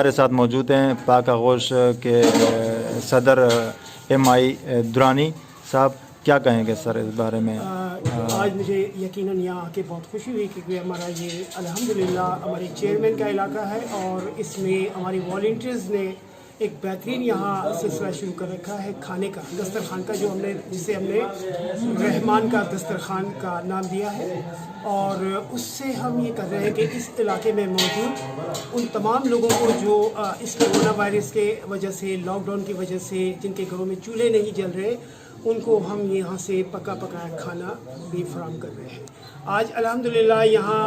ہمارے ساتھ موجود ہیں پاک آغوش کے صدر MI درانی صاحب، کیا کہیں گے سر اس بارے میں؟ آج مجھے یقیناً یہاں آ کے بہت خوشی ہوئی کیونکہ ہمارا یہ الحمدللہ ہمارے چیئرمین کا علاقہ ہے اور اس میں ہماری والنٹیئرز نے ایک بہترین یہاں سلسلہ شروع کر رکھا ہے کھانے کا، دسترخوان کا، جسے ہم نے رحمان کا دسترخوان کا نام دیا ہے، اور اس سے ہم یہ کر رہے ہیں کہ اس علاقے میں موجود ان تمام لوگوں کو جو اس کورونا وائرس کے وجہ سے، لاک ڈاؤن کی وجہ سے، جن کے گھروں میں چولہے نہیں جل رہے، ان کو ہم یہاں سے پکا پکایا کھانا بھی فراہم کر رہے ہیں۔ آج الحمدللہ یہاں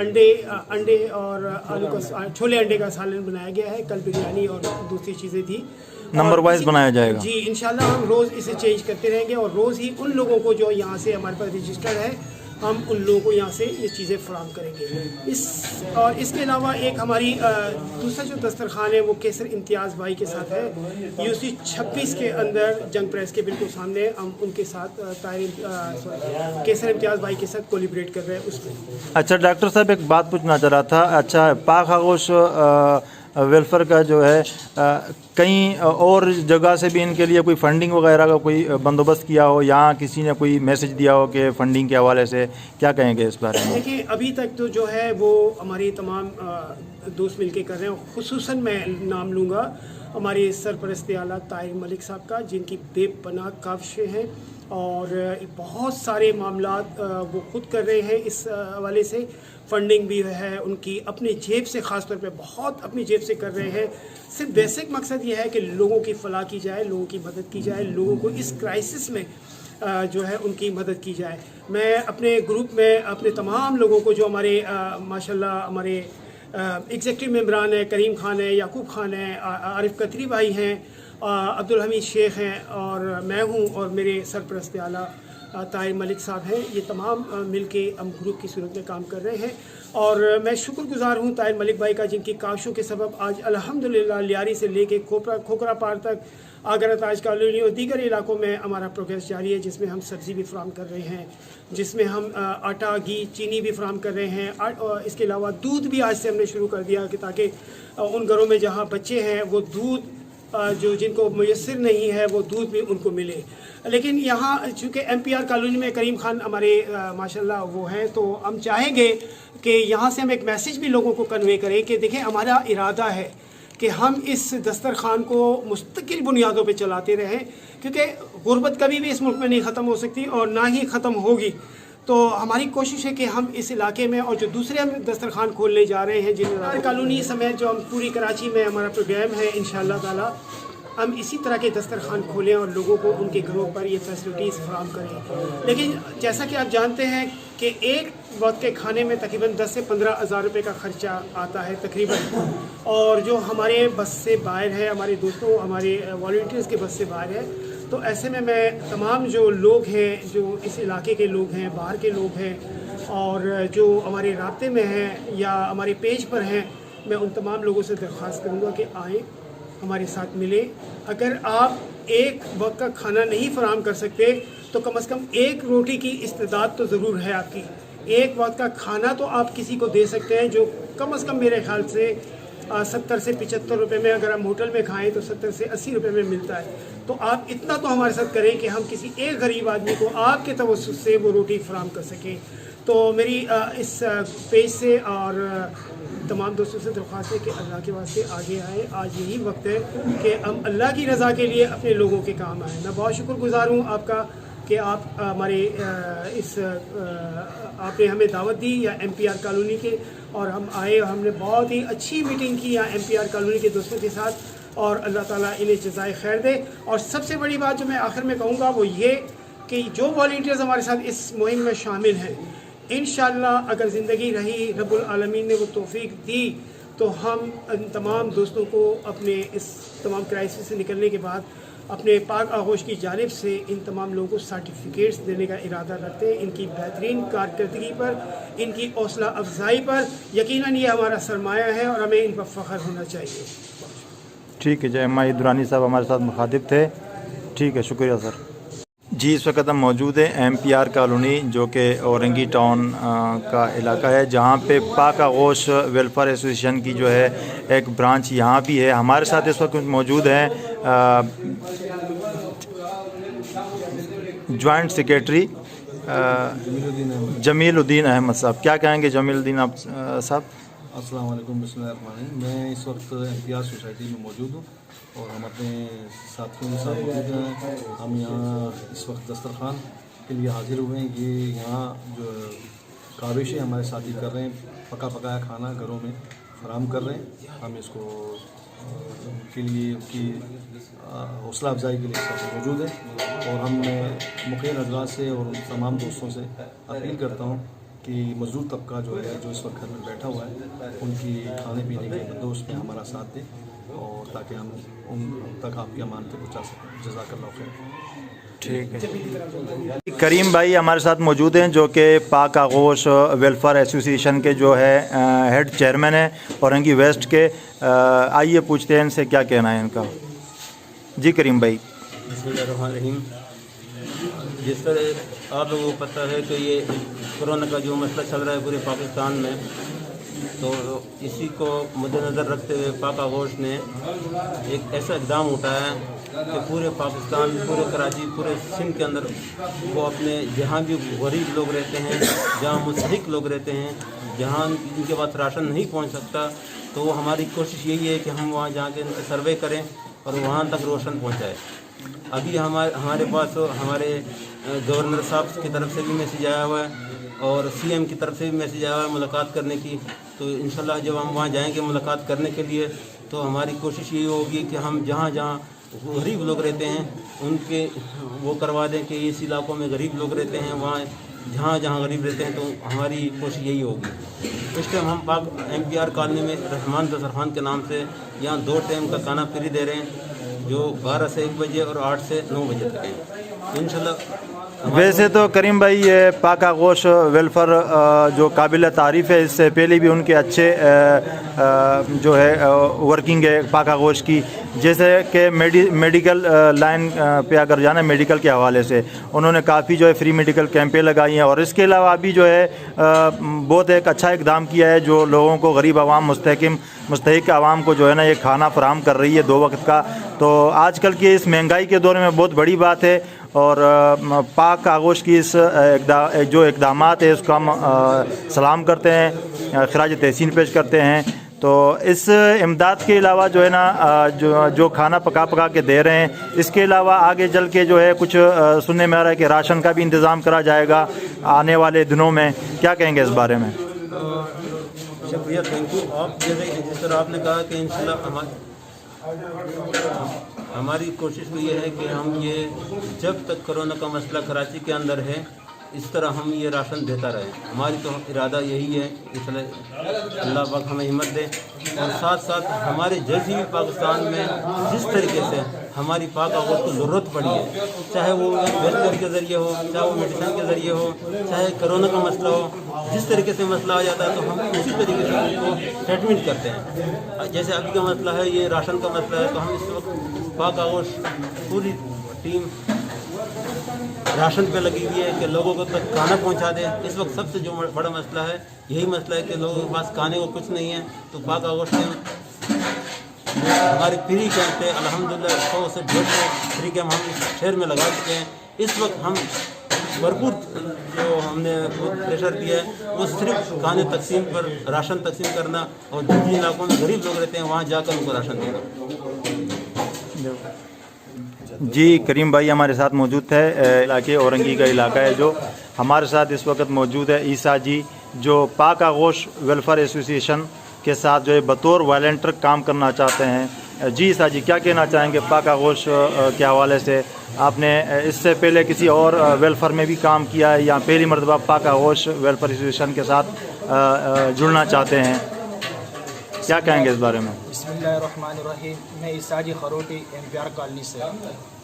انڈے اور آلو کا چھولے انڈے کا سالن بنایا گیا ہے، کل بریانی اور دوسری چیزیں تھی، نمبر وائز بنایا جائے گا جی انشاءاللہ ہم روز اسے چینج کرتے رہیں گے، اور روز ہی ان لوگوں کو جو یہاں سے ہمارے پاس رجسٹرڈ ہے ہم ان لوگوں کو یہاں سے یہ چیزیں فراہم کریں گے۔ اس کے علاوہ ایک ہماری دوسرا جو دسترخوان ہے وہ کیسر امتیاز بھائی کے ساتھ ہے، UC 26 کے اندر جنگ پریس کے بالکل سامنے، ہم ان کے ساتھ کیسر امتیاز بھائی کے ساتھ کولیبریٹ کر رہے ہیں اس میں۔ اچھا ڈاکٹر صاحب، ایک بات پوچھنا چاہ رہا تھا، اچھا پاک آغوش ویلفیئر کا جو ہے کہیں اور جگہ سے بھی ان کے لیے کوئی فنڈنگ وغیرہ کا کوئی بندوبست کیا ہو، یہاں کسی نے کوئی میسج دیا ہو کہ فنڈنگ کے حوالے سے کیا کہیں گے اس بارے میں؟ دیکھیے ابھی تک تو جو ہے وہ ہماری تمام دوست مل کے کر رہے ہیں، خصوصاً میں نام لوں گا ہمارے سرپرست اعلیٰ طاہر ملک صاحب کا، جن کی بے پناہ کاوشیں ہیں اور بہت سارے معاملات وہ خود کر رہے ہیں، اس حوالے سے فنڈنگ بھی ہے ان کی اپنی جیب سے، خاص طور پہ بہت اپنی جیب سے کر رہے ہیں۔ صرف بیسک مقصد یہ ہے کہ لوگوں کی فلاح کی جائے، لوگوں کی مدد کی جائے، لوگوں کو اس کرائسس میں جو ہے ان کی مدد کی جائے۔ میں اپنے گروپ میں اپنے تمام لوگوں کو جو ہمارے ماشاءاللہ ہمارے ایگزیکٹو ممبران ہیں، کریم خان ہے، یعقوب خان ہے، عارف قطری بھائی ہیں، عبدالحمید شیخ ہیں، اور میں ہوں، اور میرے سرپرست اعلیٰ طاہر ملک صاحب ہیں، یہ تمام مل کے ہم گروپ کی صورت میں کام کر رہے ہیں، اور میں شکر گزار ہوں طاہر ملک بھائی کا، جن کی کاوشوں کے سبب آج الحمدللہ لیاری سے لے کے کھوکھرا پار تک، آگرہ تاج کالونی اور دیگر علاقوں میں ہمارا پروگریس جاری ہے، جس میں ہم سبزی بھی فراہم کر رہے ہیں، جس میں ہم آٹا، گھی، چینی بھی فراہم کر رہے ہیں، اس کے علاوہ دودھ بھی آج سے ہم نے شروع کر دیا کہ تاکہ ان گھروں میں جہاں بچے ہیں وہ دودھ جو جن کو میسر نہیں ہے وہ دودھ بھی ان کو ملے۔ لیکن یہاں چونکہ MPR کالونی میں کریم خان ہمارے ماشاءاللہ وہ ہیں، تو ہم چاہیں گے کہ یہاں سے ہم ایک میسیج بھی لوگوں کو کنوے کریں کہ دیکھیں ہمارا ارادہ ہے کہ ہم اس دسترخوان کو مستقل بنیادوں پہ چلاتے رہیں، کیونکہ غربت کبھی بھی اس ملک میں نہیں ختم ہو سکتی اور نہ ہی ختم ہوگی۔ تو ہماری کوشش ہے کہ ہم اس علاقے میں، اور جو دوسرے ہم دسترخوان کھولنے جا رہے ہیں جن کالونی سمیت جو ہم پوری کراچی میں ہمارا پروگرام ہے، انشاءاللہ تعالی ہم اسی طرح کے دسترخوان کھولیں اور لوگوں کو ان کے گھروں پر یہ فیسلٹیز فراہم کریں۔ لیکن جیسا کہ آپ جانتے ہیں کہ ایک وقت کے کھانے میں تقریباً 10 سے 15 ہزار روپے کا خرچہ آتا ہے تقریباً، اور جو ہمارے بس سے باہر ہے، ہمارے دوستوں، ہمارے والنٹیئرز کے بس سے باہر ہے، تو ایسے میں تمام جو لوگ ہیں، جو اس علاقے کے لوگ ہیں، باہر کے لوگ ہیں، اور جو ہمارے رابطے میں ہیں یا ہمارے پیج پر ہیں، میں ان تمام لوگوں سے درخواست کروں گا کہ آئیں، ہمارے ساتھ ملیں۔ اگر آپ ایک وقت کا کھانا نہیں فراہم کر سکتے تو کم از کم ایک روٹی کی استعداد تو ضرور ہے آپ کی، ایک وقت کا کھانا تو آپ کسی کو دے سکتے ہیں، جو کم از کم میرے خیال سے 70 سے 75 روپے میں، اگر ہم ہوٹل میں کھائیں تو 70 سے 80 روپے میں ملتا ہے، تو آپ اتنا تو ہمارے ساتھ کریں کہ ہم کسی ایک غریب آدمی کو آپ کے توسط سے وہ روٹی فراہم کر سکیں۔ تو میری اس پیج سے اور تمام دوستوں سے درخواست ہے کہ اللہ کے واسطے آگے آئیں، آج یہی وقت ہے کہ ہم اللہ کی رضا کے لیے اپنے لوگوں کے کام آئیں۔ میں بہت شکر گزار ہوں آپ کا کہ آپ ہمارے آپ نے ہمیں دعوت دی یا MPR کالونی کے، اور ہم آئے، اور ہم نے بہت ہی اچھی میٹنگ کی یہاں MPR کالونی کے دوستوں کے ساتھ، اور اللہ تعالیٰ انہیں جزائے خیر دے۔ اور سب سے بڑی بات جو میں آخر میں کہوں گا وہ یہ کہ جو والنٹیئرز ہمارے ساتھ اس مہم میں شامل ہیں، انشاءاللہ اگر زندگی رہی، رب العالمین نے وہ توفیق دی، تو ہم ان تمام دوستوں کو اپنے اس تمام کرائسس سے نکلنے کے بعد اپنے پاک آغوش کی جانب سے ان تمام لوگوں کو سرٹیفکیٹس دینے کا ارادہ رکھتے ہیں، ان کی بہترین کارکردگی پر، ان کی حوصلہ افزائی پر۔ یقیناً یہ ہمارا سرمایہ ہے اور ہمیں ان پر فخر ہونا چاہیے۔ ٹھیک ہے جی، MI درانی صاحب ہمارے ساتھ مخاطب تھے، ٹھیک ہے، شکریہ سر۔ جی اس وقت ہم موجود ہیں MPR کالونی جو کہ اورنگی ٹاؤن کا علاقہ ہے، جہاں پہ پاک آغوش ویلفیئر ایسوسیشن کی جو ہے ایک برانچ یہاں بھی ہے۔ ہمارے ساتھ اس وقت موجود ہیں جوائنٹ سیکریٹری جمیل الدین احمد صاحب۔ کیا کہیں گے جمیل الدین صاحب؟ السلام علیکم، بسم اللہ الرحمن الرحیم۔ میں اس وقت MPR سوسائٹی میں موجود ہوں اور ہم اپنے ساتھیوں کے ساتھ موجود ہیں۔ ہم یہاں اس وقت دسترخوان کے لیے حاضر ہوئے ہیں۔ یہ یہاں جو کاوشیں ہمارے ساتھی کر رہے ہیں، پکا پکایا کھانا گھروں میں فراہم کر رہے ہیں۔ ہم اس کو ان کے لیے ان کی حوصلہ افزائی کے لیے اس وقت موجود ہے، اور ہم مخیر حضرات سے اور تمام دوستوں سے اپیل کرتا ہوں کہ مزدور طبقہ جو ہے جو اس وقت گھر میں بیٹھا ہوا ہے، ان کی کھانے پینے کے بندوبست میں ہمارا ساتھ دیں، اور تاکہ ہم ان تک آپ کی امانتیں پہنچا سکیں۔ جزاک اللہ خیر۔ ٹھیک ہے، کریم بھائی ہمارے ساتھ موجود ہیں جو کہ پاک آغوش ویلفیئر ایسوسیشن کے جو ہے ہیڈ چیئرمین ہیں اورنگی ویسٹ کے۔ آئیے پوچھتے ہیں ان سے کیا کہنا ہے ان کا۔ جی کریم بھائی۔ بسم اللہ الرحمن الرحیم۔ جس طرح آپ لوگوں کو پتہ ہے کہ یہ کورونا کا جو مسئلہ چل رہا ہے پورے پاکستان میں، تو اسی کو مد نظر رکھتے ہوئے پاک آغوش نے ایک ایسا اقدام اٹھایا کہ پورے پاکستان، پورے کراچی، پورے سندھ کے اندر وہ اپنے جہاں بھی غریب لوگ رہتے ہیں، جہاں مستحق لوگ رہتے ہیں، جہاں ان کے پاس راشن نہیں پہنچ سکتا، تو وہ ہماری کوشش یہی ہے کہ ہم وہاں جا کے ان سے سروے کریں اور وہاں تک روشن پہنچائے۔ ابھی ہمارے پاس ہمارے گورنر صاحب کی طرف سے بھی میسیج آیا ہوا ہے اور CM کی طرف سے بھی میسیج آیا ہوا ہے ملاقات کرنے کی۔ تو انشاءاللہ جب ہم وہاں جائیں گے ملاقات کرنے کے لیے، تو ہماری کوشش یہ ہوگی کہ ہم جہاں جہاں غریب لوگ رہتے ہیں ان کے وہ کروا دیں کہ اس علاقوں میں غریب لوگ رہتے ہیں، وہاں جہاں جہاں غریب رہتے ہیں، تو ہماری کوشش یہی ہوگی۔ اس ٹائم ہم پاک MPR کالونی میں رحمان دسترخوان کے نام سے یہاں 2 ٹائم کا کھانا فری دے رہے ہیں، جو 12 سے 1 بجے اور 8 سے 9 بجے تک ہے انشاءاللہ۔ ویسے تو کریم بھائی یہ پاک آغوش ویلفیئر جو قابل تعریف ہے، اس سے پہلے بھی ان کے اچھے جو ہے ورکنگ ہے پاک آغوش کی، جیسے کہ میڈیکل لائن پہ اگر جانا میڈیکل کے حوالے سے انہوں نے کافی جو ہے فری میڈیکل کیمپیں لگائی ہیں، اور اس کے علاوہ بھی جو ہے بہت ایک اچھا اقدام کیا ہے جو لوگوں کو، غریب عوام، مستحق عوام کو جو ہے نا یہ کھانا فراہم کر رہی ہے 2 وقت کا۔ تو آج کل کی اس مہنگائی کے دور میں بہت بڑی بات ہے، اور پاک آغوش کی اس جو اقدامات ہے اس کو ہم سلام کرتے ہیں، خراج تحسین پیش کرتے ہیں۔ تو اس امداد کے علاوہ جو ہے نا جو کھانا پکا کے دے رہے ہیں، اس کے علاوہ آگے چل کے جو ہے کچھ سننے میں آ رہا ہے کہ راشن کا بھی انتظام کرا جائے گا آنے والے دنوں میں۔ کیا کہیں گے اس بارے میں؟ شکریہ، تھینک یو۔ آپ جس طرح آپ نے کہا کہ انشاءاللہ ہماری کوشش تو یہ ہے کہ ہم یہ جب تک کورونا کا مسئلہ کراچی کے اندر ہے اس طرح ہم یہ راشن دیتا رہے۔ ہماری تو ارادہ یہی ہے، اس لیے اللہ پاک ہمیں ہمت دے، اور ساتھ ساتھ ہمارے جیسی بھی پاکستان میں جس طریقے سے ہماری پاک آغوش کو ضرورت پڑی ہے، چاہے وہ ویلفیئر کے ذریعے ہو، چاہے وہ میڈیسن کے ذریعے ہو، چاہے کرونا کا مسئلہ ہو، جس طریقے سے مسئلہ آ جاتا ہے تو ہم اسی طریقے سے ان کو ٹریٹمنٹ کرتے ہیں۔ جیسے ابھی کا مسئلہ ہے، یہ راشن کا مسئلہ ہے، تو ہم اس وقت پاک آغوش پوری ٹیم راشن پہ لگی ہوئی ہے کہ لوگوں کو تک کھانا پہنچا دیں۔ اس وقت سب سے جو بڑا مسئلہ ہے یہی مسئلہ ہے کہ لوگوں کے پاس کھانے کو کچھ نہیں ہے، تو پاک آغوش نے ہماری فری کیمپ پہ الحمدللہ 100 سے 150 فری کیمپ ہم اس شہر میں لگا چکے ہیں۔ اس وقت ہم بھرپور جو ہم نے پریشر دیا ہے وہ صرف کھانے تقسیم پر، راشن تقسیم کرنا، اور جن علاقوں میں غریب لوگ رہتے ہیں وہاں جا کر ان کو راشن دینا۔ جی کریم بھائی ہمارے ساتھ موجود ہے، علاقے اورنگی کا علاقہ ہے جو ہمارے ساتھ اس وقت موجود ہے عیسیٰ جی، جو پاک آغوش ویلفیئر ایسوسیشن کے ساتھ جو ہے بطور والنٹر کام کرنا چاہتے ہیں۔ جی عیسیٰ جی کیا کہنا چاہیں گے پاک آغوش کے حوالے سے؟ آپ نے اس سے پہلے کسی اور ویلفیئر میں بھی کام کیا ہے یا پہلی مرتبہ پاک آغوش ویلفیئر ایسوسیشن کے ساتھ جڑنا چاہتے ہیں؟ کیا کہیں گے اس بارے میں؟ بسم اللہ الرحمن الرحیم۔ میں عیسیٰ جی خروٹی MPR کالونی سے۔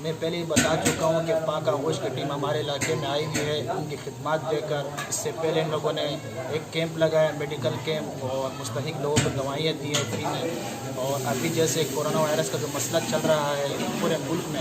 میں پہلے ہی بتا چکا ہوں کہ پاک آغوش کی ٹیم ہمارے علاقے میں آئی ہوئی ہے ان کی خدمات دے کر۔ اس سے پہلے ان لوگوں نے ایک کیمپ لگایا، میڈیکل کیمپ، اور مستحق لوگوں کو دوائیاں دی ہیں فری میں۔ اور ابھی جیسے کورونا وائرس کا جو مسئلہ چل رہا ہے پورے ملک میں،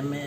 MA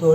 2